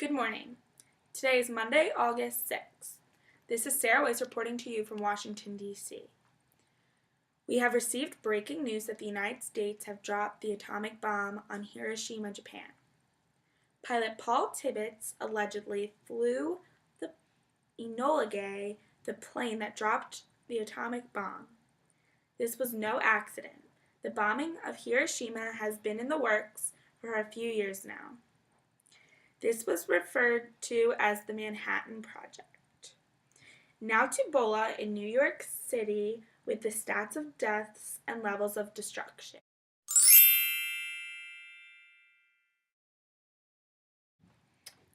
Good morning. Today is Monday, August 6th. This is Sarah Weiss reporting to you from Washington, D.C. We have received breaking news that the United States have dropped the atomic bomb on Hiroshima, Japan. Pilot Paul Tibbets allegedly flew the Enola Gay, the plane that dropped the atomic bomb. This was no accident. The bombing of Hiroshima has been in the works for a few years now. This was referred to as the Manhattan Project. Now to Ebola in New York City with the stats of deaths and levels of destruction.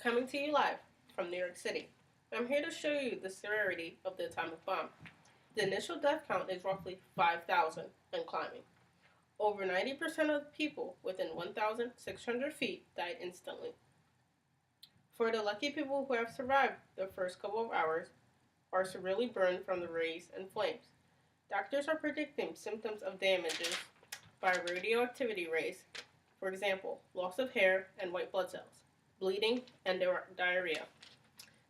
Coming to you live from New York City. I'm here to show you the severity of the atomic bomb. The initial death count is roughly 5,000 and climbing. Over 90% of the people within 1,600 feet died instantly. For the lucky people who have survived the first couple of hours are severely burned from the rays and flames. Doctors are predicting symptoms of damages by radioactivity rays, for example, loss of hair and white blood cells, bleeding, and diarrhea.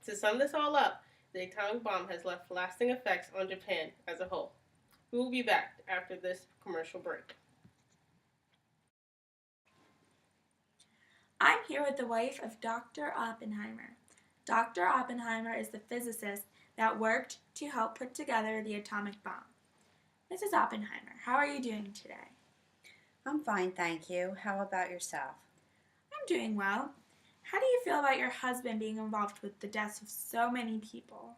To sum this all up, the atomic bomb has left lasting effects on Japan as a whole. We will be back after this commercial break. I'm here with the wife of Dr. Oppenheimer. Dr. Oppenheimer is the physicist that worked to help put together the atomic bomb. Mrs. Oppenheimer, how are you doing today? I'm fine, thank you. How about yourself? I'm doing well. How do you feel about your husband being involved with the deaths of so many people?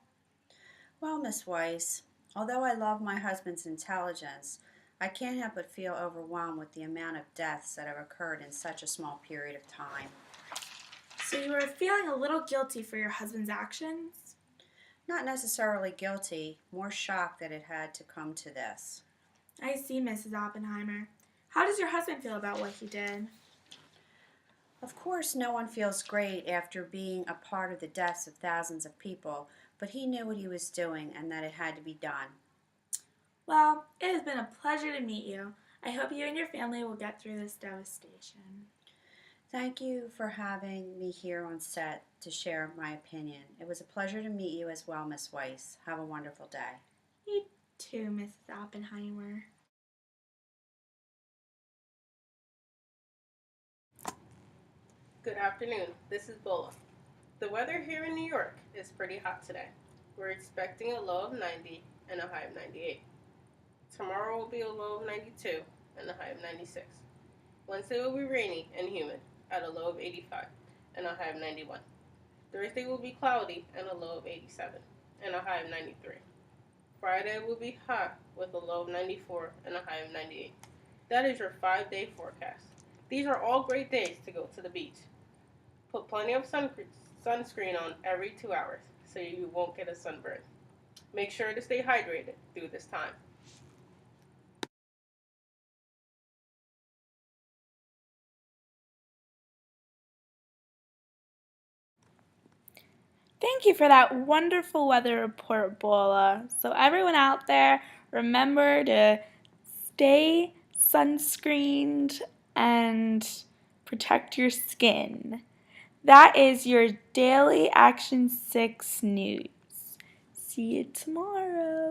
Well, Miss Weiss, although I love my husband's intelligence, I can't help but feel overwhelmed with the amount of deaths that have occurred in such a small period of time. So you are feeling a little guilty for your husband's actions? Not necessarily guilty, more shocked that it had to come to this. I see, Mrs. Oppenheimer. How does your husband feel about what he did? Of course, no one feels great after being a part of the deaths of thousands of people, but he knew what he was doing and that it had to be done. Well, it has been a pleasure to meet you. I hope you and your family will get through this devastation. Thank you for having me here on set to share my opinion. It was a pleasure to meet you as well, Miss Weiss. Have a wonderful day. You too, Mrs. Oppenheimer. Good afternoon, this is Bola. The weather here in New York is pretty hot today. We're expecting a low of 90 and a high of 98. Tomorrow will be a low of 92 and a high of 96. Wednesday will be rainy and humid at a low of 85 and a high of 91. Thursday will be cloudy and a low of 87 and a high of 93. Friday will be hot with a low of 94 and a high of 98. That is your 5-day forecast. These are all great days to go to the beach. Put plenty of sunscreen on every 2 hours so you won't get a sunburn. Make sure to stay hydrated through this time. Thank you for that wonderful weather report, Bola. So everyone out there, remember to stay sunscreened and protect your skin. That is your Daily Action 6 news. See you tomorrow.